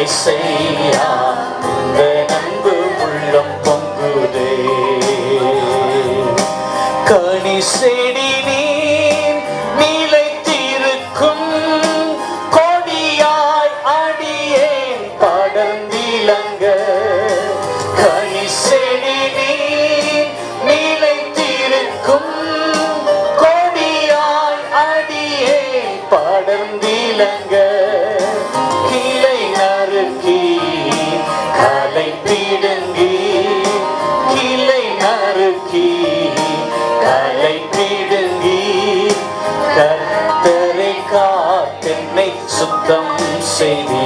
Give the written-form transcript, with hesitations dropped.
ஏசையா உந்த அன்பு உள்ளம் பொங்குதே. கனி செடி நீர் நிலைத்திருக்கும் கொடியாய் அடியேன் படர்ந்திலங்க. கனி செடி நீர் நிலைத்திருக்கும் கொடியாய் அடியேன் படர்ந்திலங்க. கிளை நறுக்கி கலை பிடுங்கி, கிளை நறுக்கி கலை பிடுங்கி, கர்த்தரை காத்தென்னை சுத்தம் செய்தி.